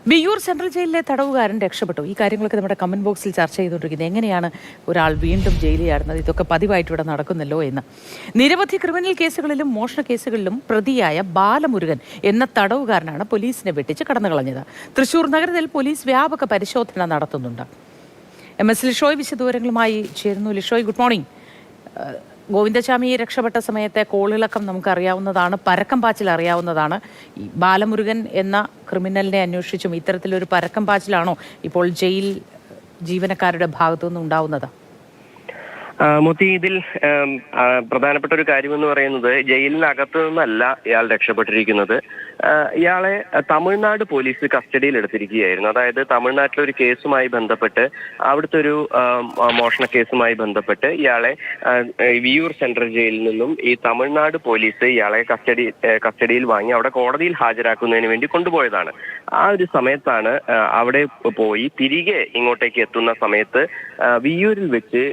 Viyyur central ജയിലിലെ തടവുകാരൻ രക്ഷപ്പെട്ടു. ഈ കാര്യങ്ങളൊക്കെ നമ്മുടെ കമന്റ് ബോക്സിൽ ചർച്ച ചെയ്തുകൊണ്ടിരിക്കുന്നത്. എങ്ങനെയാണ് ഒരാൾ വീണ്ടും ജയിലിൽ ചാടുന്നത്? ഇതൊക്കെ പതിവായിട്ട് ഇവിടെ നടക്കുന്നല്ലോ എന്ന്. നിരവധി ക്രിമിനൽ കേസുകളിലും മോഷണ കേസുകളിലും പ്രതിയായ ബാലമുരുകൻ എന്ന തടവുകാരനാണ് പോലീസിനെ വെട്ടിച്ച് കടന്നുകളഞ്ഞത്. തൃശൂർ നഗരത്തിൽ പോലീസ് വ്യാപക പരിശോധന നടത്തുന്നുണ്ട്. MS ലിഷോയ് വിശദവിവരങ്ങളുമായി ചേരുന്നു. Lishoy, good morning. ഗോവിന്ദചാമി രക്ഷപ്പെട്ട സമയത്തെ കോളിളക്കം നമുക്കറിയാവുന്നതാണ്, പരക്കം പാച്ചിൽ അറിയാവുന്നതാണ്. ഈ ബാലമുരുകൻ എന്ന ക്രിമിനലിനെ അന്വേഷിച്ചും ഇത്തരത്തിലൊരു പരക്കം പാച്ചിലാണോ ഇപ്പോൾ ജയിൽ ജീവനക്കാരുടെ ഭാഗത്തുനിന്ന് ഉണ്ടാവുന്നത്? മോത്തി, ഇതിൽ പ്രധാനപ്പെട്ട ഒരു കാര്യമെന്ന് പറയുന്നത് ജയിലിനകത്തു നിന്നല്ല ഇയാൾ രക്ഷപ്പെട്ടിരിക്കുന്നത്. ഇയാളെ തമിഴ്നാട് പോലീസ് കസ്റ്റഡിയിൽ എടുത്തിരിക്കുകയായിരുന്നു. അതായത് തമിഴ്നാട്ടിലെ ഒരു കേസുമായി ബന്ധപ്പെട്ട്, അവിടുത്തെ ഒരു മോഷണ കേസുമായി ബന്ധപ്പെട്ട് ഇയാളെ വിയ്യൂർ സെൻട്രൽ ജയിലിൽ നിന്നും ഈ തമിഴ്നാട് പോലീസ് ഇയാളെ കസ്റ്റഡിയിൽ വാങ്ങി അവിടെ കോടതിയിൽ ഹാജരാക്കുന്നതിന് വേണ്ടി കൊണ്ടുപോയതാണ്. ആ ഒരു സമയത്താണ് അവിടെ പോയി തിരികെ ഇങ്ങോട്ടേക്ക് എത്തുന്ന സമയത്ത് വിയ്യൂരിൽ വെച്ച്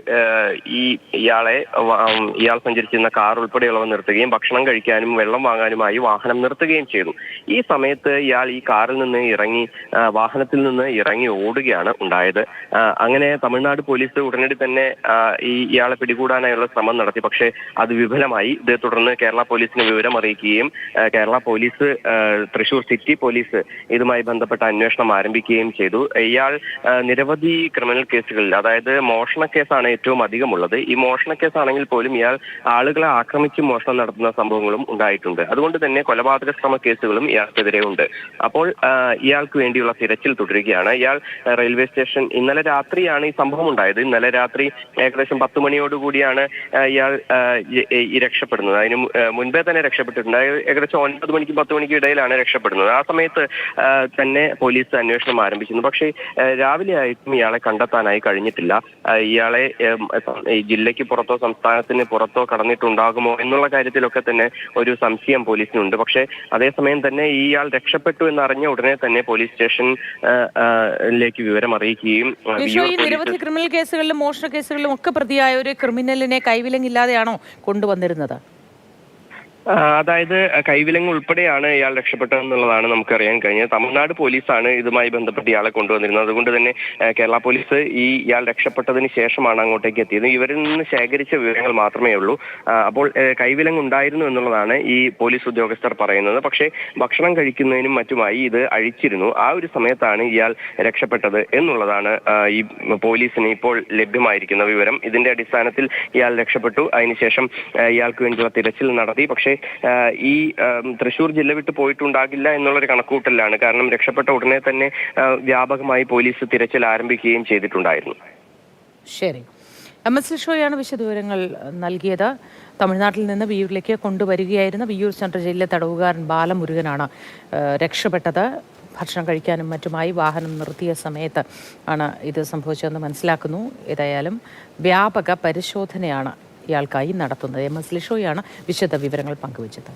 ഇയാൾ സഞ്ചരിച്ചിരുന്ന കാർ ഉൾപ്പെടെയുള്ളവ നിർത്തുകയും ഭക്ഷണം കഴിക്കാനും വെള്ളം വാങ്ങാനുമായി വാഹനം നിർത്തുകയും ചെയ്തു. ഈ സമയത്ത് ഇയാൾ ഈ കാറിൽ നിന്ന് വാഹനത്തിൽ നിന്ന് ഇറങ്ങി ഓടുകയാണ് ഉണ്ടായത്. അങ്ങനെ തമിഴ്നാട് പോലീസ് ഉടനടി തന്നെ ഇയാളെ പിടികൂടാനായുള്ള ശ്രമം നടത്തി. പക്ഷേ അത് വിഫലമായി. ഇതേ തുടർന്ന് കേരള പോലീസിന് വിവരം അറിയിക്കുകയും Kerala police, Thrissur city police ഇതുമായി ബന്ധപ്പെട്ട അന്വേഷണം ആരംഭിക്കുകയും ചെയ്തു. ഇയാൾ നിരവധി ക്രിമിനൽ കേസുകളിൽ, അതായത് മോഷണ കേസാണ് ഏറ്റവും അധികമുള്ളത്. ഈ മോഷണ കേസാണെങ്കിൽ പോലും ഇയാൾ ആളുകളെ ആക്രമിച്ച് മോഷണം നടത്തുന്ന സംഭവങ്ങളും ഉണ്ടായിട്ടുണ്ട്. അതുകൊണ്ട് തന്നെ കൊലപാതക ശ്രമ കേസുകളും ഇയാൾക്കെതിരെ ഉണ്ട്. അപ്പോൾ ഇയാൾക്ക് വേണ്ടിയുള്ള തിരച്ചിൽ തുടരുകയാണ്. ഇയാൾ റെയിൽവേ സ്റ്റേഷൻ, ഇന്നലെ രാത്രിയാണ് ഈ സംഭവം ഉണ്ടായത്. ഇന്നലെ രാത്രി ഏകദേശം 10 മണിയോടുകൂടിയാണ് ഇയാൾ രക്ഷപ്പെടുന്നത്. അതിന് മുൻപേ തന്നെ രക്ഷപ്പെട്ടിട്ടുണ്ട്. ഏകദേശം 9 മണിക്കും 10 മണിക്കും ഇടയിലാണ് രക്ഷപ്പെടുന്നത്. ആ സമയത്ത് തന്നെ പോലീസ് അന്വേഷണം ആരംഭിച്ചിരുന്നു. പക്ഷേ രാവിലെ ആയിട്ടും ഇയാളെ കണ്ടെത്താനായി കഴിഞ്ഞിട്ടില്ല. ഇയാളെ ഈ ജില്ലയ്ക്ക് പുറത്തോ സംസ്ഥാനത്തിന് പുറത്തോ കടന്നിട്ടുണ്ടാകുമോ എന്നുള്ള കാര്യത്തിലൊക്കെ തന്നെ ഒരു സംശയം പോലീസിനുണ്ട്. പക്ഷേ അതേസമയം തന്നെ ഇയാൾ രക്ഷപ്പെട്ടു എന്നറിഞ്ഞ ഉടനെ തന്നെ പോലീസ് സ്റ്റേഷനിലേക്ക് വിവരം അറിയിക്കുകയും, നിരവധി ക്രിമിനൽ കേസുകളിലും മോഷണ കേസുകളിലും ഒക്കെ പ്രതിയായ ഒരു ക്രിമിനലിനെ കൈവിലങ്ങില്ലാതെയാണോ കൊണ്ടുവന്നിരുന്നത്? അതായത് കൈവിലങ്ങ് ഉൾപ്പെടെയാണ് ഇയാൾ രക്ഷപ്പെട്ടതെന്നുള്ളതാണ് നമുക്കറിയാൻ കഴിഞ്ഞത്. തമിഴ്നാട് പോലീസാണ് ഇതുമായി ബന്ധപ്പെട്ട് ഇയാളെ കൊണ്ടുവന്നിരുന്നത്. അതുകൊണ്ട് തന്നെ കേരള പോലീസ് ഇയാൾ രക്ഷപ്പെട്ടതിന് ശേഷമാണ് അങ്ങോട്ടേക്ക് എത്തിയത്. ഇവരിൽ നിന്ന് ശേഖരിച്ച വിവരങ്ങൾ മാത്രമേ ഉള്ളൂ. അപ്പോൾ കൈവിലങ്ങ് ഉണ്ടായിരുന്നു എന്നുള്ളതാണ് ഈ പോലീസ് ഉദ്യോഗസ്ഥർ പറയുന്നത്. പക്ഷേ ഭക്ഷണം കഴിക്കുന്നതിനും മറ്റുമായി ഇത് അഴിച്ചിരുന്നു. ആ ഒരു സമയത്താണ് ഇയാൾ രക്ഷപ്പെട്ടത് എന്നുള്ളതാണ് ഈ പോലീസിന് ഇപ്പോൾ ലഭ്യമായിരിക്കുന്ന വിവരം. ഇതിന്റെ അടിസ്ഥാനത്തിൽ ഇയാൾ രക്ഷപ്പെട്ടു. അതിനുശേഷം ഇയാൾക്ക് വേണ്ടിയുള്ള തിരച്ചിൽ നടത്തി. പക്ഷേ ഈ തൃശൂർ ജില്ല വിട്ട് പോയിട്ടുണ്ടാകില്ല എന്നുള്ളൊരു കണക്കുകൂട്ടലാണ്. കാരണം രക്ഷപ്പെട്ട ഉടനെ തന്നെ വ്യാപകമായി പോലീസ് തിരച്ചിൽ ആരംഭിക്കുകയും ചെയ്തിട്ടുണ്ടായിരുന്നു. ശരി, MS ലിഷോയാണ് വിശദവിവരങ്ങൾ നൽകിയത്. തമിഴ്നാട്ടിൽ നിന്ന് വിയ്യൂരിലേക്ക് കൊണ്ടുവരികയായിരുന്ന വിയ്യൂർ സെൻട്രൽ ജയിലിലെ തടവുകാരൻ ബാലമുരുകനാണ് രക്ഷപ്പെട്ടത്. ഭക്ഷണം കഴിക്കാനും മറ്റുമായി വാഹനം നിർത്തിയ സമയത്ത് ആണ് ഇത് സംഭവിച്ചതെന്ന് മനസ്സിലാക്കുന്നു. ഏതായാലും വ്യാപക പരിശോധനയാണ് ഇയാൾക്കായി നടത്തുന്നത്. MS ലിഷോയാണ് വിശദ വിവരങ്ങൾ പങ്കുവച്ചത്.